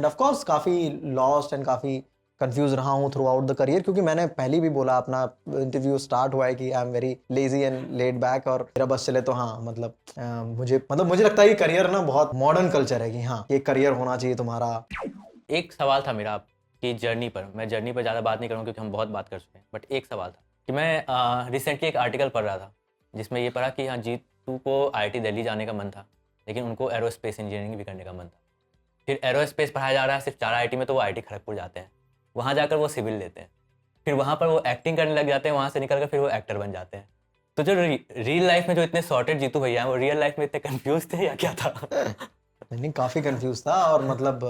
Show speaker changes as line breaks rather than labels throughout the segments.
End of course काफ़ी lost and काफ़ी confuse रहा हूँ थ्रू आउट द करियर, क्योंकि मैंने पहले भी बोला, अपना इंटरव्यू स्टार्ट हुआ है कि I am very lazy and laid back, और मेरा बस चले तो हाँ मुझे लगता है कि करियर ना बहुत मॉडर्न कल्चर है कि हाँ ये करियर होना चाहिए तुम्हारा।
एक सवाल था मेरा आपकी जर्नी पर। मैं जर्नी पर ज़्यादा बात नहीं करूँगा क्योंकि हम बहुत बात कर चुके हैं, बट एक सवाल था कि मैं रिसेंटली एक आर्टिकल पढ़ रहा था जिसमें ये पढ़ा कि हाँ जीतू को आईआईटी दिल्ली जाने का मन था, लेकिन उनको एरोस्पेस इंजीनियरिंग भी करने का मन था। फिर एरोस्पेस पढ़ाया जा रहा है सिर्फ 4 आईआईटी में, तो वो आईआईटी खड़गपुर जाते हैं, वहाँ जाकर वो सिविल लेते हैं, फिर वहाँ पर वो एक्टिंग करने लग जाते हैं, वहाँ से निकल कर फिर वो एक्टर बन जाते हैं। तो जो रियल लाइफ में जो इतने सॉर्टेड जीतू भैया हैं, वो रियल लाइफ में इतने कंफ्यूज थे या क्या था?
नहीं, काफ़ी कंफ्यूज था। और मतलब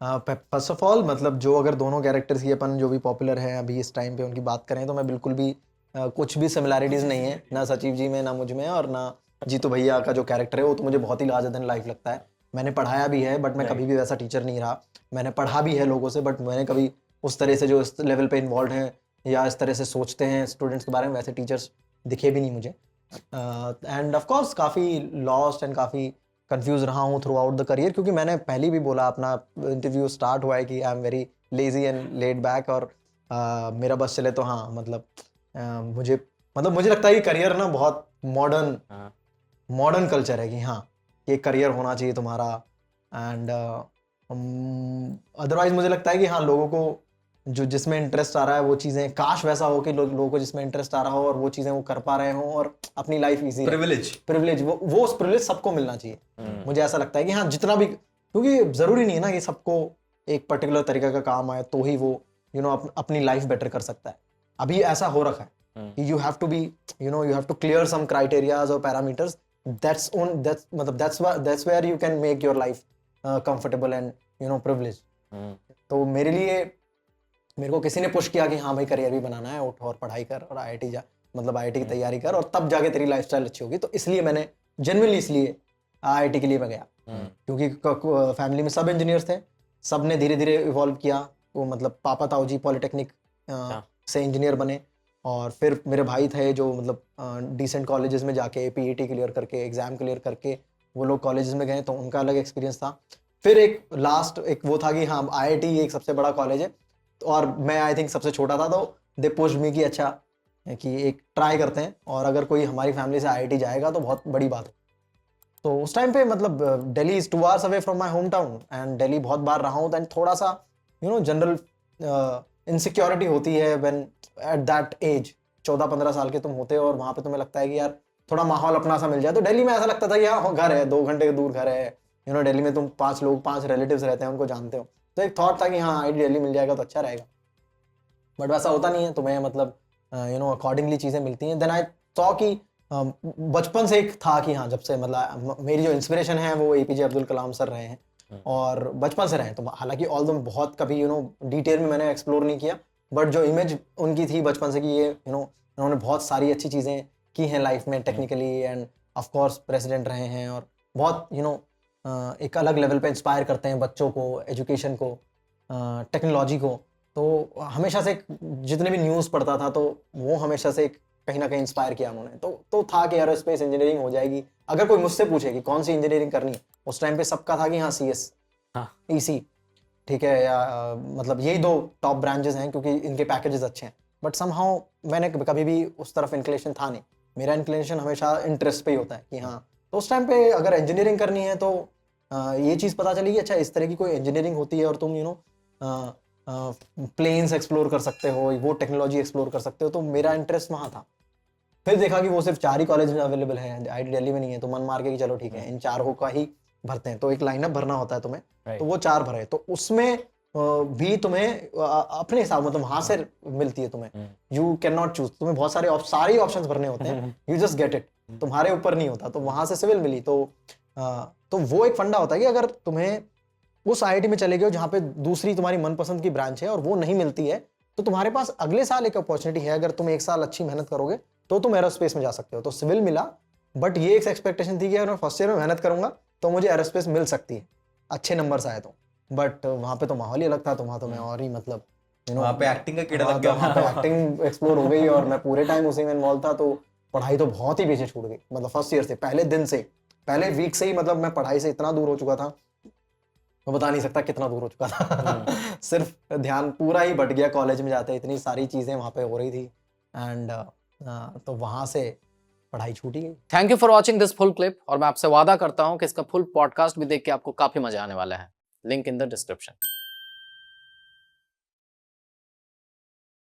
फर्स्ट ऑफ ऑल मतलब जो अगर दोनों कैरेक्टर्स की अपन जो भी पॉपुलर हैं अभी इस टाइम पे उनकी बात करें तो मैं बिल्कुल भी कुछ भी सिमिलैरिटीज़ नहीं है, ना सचिव जी में, ना मुझ में, और ना जीतू भैया का जो कैरेक्टर है वो तो मुझे बहुत ही लार्जर देन लाइफ लगता है। मैंने पढ़ाया भी है बट मैं कभी भी वैसा टीचर नहीं रहा। मैंने पढ़ा भी है लोगों से बट मैंने कभी उस तरह से जो इस लेवल पे इन्वॉल्व हैं या इस तरह से सोचते हैं स्टूडेंट्स के बारे में, वैसे टीचर्स दिखे भी नहीं मुझे। एंड ऑफ कोर्स काफ़ी लॉस्ट एंड काफ़ी कंफ्यूज रहा हूँ थ्रू आउट द करियर, क्योंकि मैंने पहले भी बोला, अपना इंटरव्यू स्टार्ट हुआ है कि I am very lazy and laid back, और मेरा बस चले तो हाँ मुझे लगता है कि करियर ना बहुत मॉडर्न कल्चर है कि हाँ ये करियर होना चाहिए तुम्हारा। एंड अदरवाइज मुझे लगता है कि हाँ लोगों को जो जिसमें इंटरेस्ट आ रहा है वो चीज़ें, काश वैसा हो कि लोगों को जिसमें इंटरेस्ट आ रहा हो और वो चीज़ें वो कर पा रहे हो और अपनी लाइफ इजी प्रिविलेज वो उस प्रिविलेज सबको मिलना चाहिए। मुझे ऐसा लगता है कि हाँ जितना भी, क्योंकि ज़रूरी नहीं है ना कि सबको एक पर्टिकुलर तरीके का काम आए तो ही वो अपनी लाइफ बेटर कर सकता है। अभी ऐसा हो रखा है कि you have to be you have to clear some criterias और parameters, that's where you can make your life comfortable and privileged। तो मेरे को किसी ने पुश किया कि हाँ भाई करियर भी बनाना है, उठ और पढ़ाई कर और आईआईटी जा, मतलब आईआईटी की तैयारी कर और तब जाके तेरी लाइफस्टाइल अच्छी होगी। तो इसलिए मैंने जेन्युइनली इसलिए आईआईटी के लिए मैं गया, क्योंकि फैमिली में सब इंजीनियर्स थे, सब ने धीरे धीरे इवॉल्व किया। वो मतलब पापा ताऊ जी पॉलिटेक्निक से इंजीनियर बने, और फिर मेरे भाई थे जो मतलब डिसेंट कॉलेजेस में जाके पीईटी क्लियर करके एग्जाम क्लियर करके वो लोग कॉलेजेस में गए, तो उनका अलग एक्सपीरियंस था। फिर एक वो था कि हाँ आईआईटी एक सबसे बड़ा कॉलेज है, और मैं आई थिंक सबसे छोटा था, तो दे पुश्ड मी कि अच्छा कि एक ट्राई करते हैं, और अगर कोई हमारी फैमिली से आईआईटी जाएगा तो बहुत बड़ी बात है। तो उस टाइम पे मतलब Delhi is 2 hours away from my home town, and Delhi बहुत बार रहा हूँ, दैन थोड़ा सा जनरल इनसिक्योरिटी होती है व्हेन एट दैट एज। 14-15 साल के तुम होते हो और वहाँ पे तुम्हें लगता है कि यार थोड़ा माहौल अपना सा मिल जाए। तो दिल्ली में ऐसा लगता था कि हाँ घर है, 2 घंटे दूर घर है, दिल्ली में तुम 5 रिलेटिव्स रहते हैं, उनको जानते हो, तो एक थॉट था कि हाँ आईआईटी दिल्ली मिल जाएगा तो अच्छा रहेगा। बट वैसा होता नहीं है, तुम्हें मतलब अकॉर्डिंगली चीज़ें मिलती हैं। देन आई सॉ कि बचपन से एक था कि हाँ जब से मतलब मेरी जो इंस्पिरेशन है वो एपीजे अब्दुल कलाम सर रहे हैं, और बचपन से रहे हैं। तो हालांकि ऑल दो बहुत कभी डिटेल में मैंने एक्सप्लोर नहीं किया, बट जो इमेज उनकी थी बचपन से कि ये उन्होंने बहुत सारी अच्छी चीज़ें की हैं लाइफ में technically, end of course president रहे हैं, और बहुत एक अलग लेवल पे इंस्पायर करते हैं बच्चों को, एजुकेशन को, टेक्नोलॉजी को। तो हमेशा से जितने भी न्यूज़ पढ़ता था तो वो हमेशा से कहीं ना कहीं इंस्पायर किया उन्होंने। तो था कि एरोस्पेस इंजीनियरिंग हो जाएगी। अगर कोई मुझसे पूछे कि कौन सी इंजीनियरिंग करनी है, उस टाइम पे सबका था कि हाँ सीएस, ईसी, ठीक है, या मतलब यही 2 टॉप ब्रांचेस हैं क्योंकि इनके पैकेजेस अच्छे हैं। बट समहाउ मैंने कभी भी उस तरफ इंक्लिनेशन था नहीं, मेरा इंक्लिनेशन हमेशा इंटरेस्ट पे ही होता है कि हाँ। तो उस टाइम पे अगर इंजीनियरिंग करनी है तो ये चीज़ पता चली कि अच्छा इस तरह की कोई इंजीनियरिंग होती है और तुम प्लेन्स एक्सप्लोर कर सकते हो, वो टेक्नोलॉजी एक्सप्लोर कर सकते हो। तो मेरा इंटरेस्ट वहाँ था। फिर देखा कि वो सिर्फ 4 ही कॉलेज में अवेलेबल है, आईआईटी दिल्ली में नहीं है, तो मन मार के कि चलो ठीक है इन 4 का ही भरते हैं। तो एक लाइनअप भरना होता है तुम्हें, तो वो 4 भरे। तो उसमें भी तुम्हें अपने हिसाब मतलब वहां से मिलती है तुम्हें, यू कैन नॉट चूज, तुम्हें बहुत सारे ऑप्शंस भरने होते हैं, यू जस्ट गेट इट, तुम्हारे ऊपर नहीं होता। तो वहां से सिविल मिली। तो वो एक फंडा होता है कि अगर तुम्हें उस आईआईटी में चले गए जहाँ पे दूसरी तुम्हारी मनपसंद की ब्रांच है और वो नहीं मिलती है, तो तुम्हारे पास अगले साल एक अपॉर्चुनिटी है, अगर तुम 1 साल अच्छी मेहनत करोगे तो तुम एरोस्पेस में जा सकते हो। तो सिविल मिला, बट ये एक एक्सपेक्टेशन थी कि अगर मैं फर्स्ट ईयर में मेहनत करूंगा तो मुझे एरोस्पेस मिल सकती है, अच्छे नंबर्स आए तो। बट वहाँ पे तो माहौल ही अलग था, तो वहाँ तो मैं और ही मतलब
वहाँ पे एक्टिंग का कीड़ा लग गया,
वहाँ पे एक्टिंग एक्सप्लोर हो गई और मैं पूरे टाइम उसी में इन्वॉल्व था। तो पढ़ाई तो बहुत ही पीछे छूट गई, मतलब फर्स्ट ईयर से, पहले वीक से ही मतलब मैं पढ़ाई से इतना दूर हो चुका था मैं बता नहीं सकता कितना दूर हो चुका था सिर्फ ध्यान पूरा ही बट गया कॉलेज में जाते, इतनी सारी चीज़ें वहाँ पे हो रही थी एंड तो वहाँ से पढ़ाई छूट ही गई।
Thank you for watching this full clip, और मैं आपसे वादा करता हूँ कि इसका फुल पॉडकास्ट भी देख के आपको काफी मजा आने वाला है। Link in the description.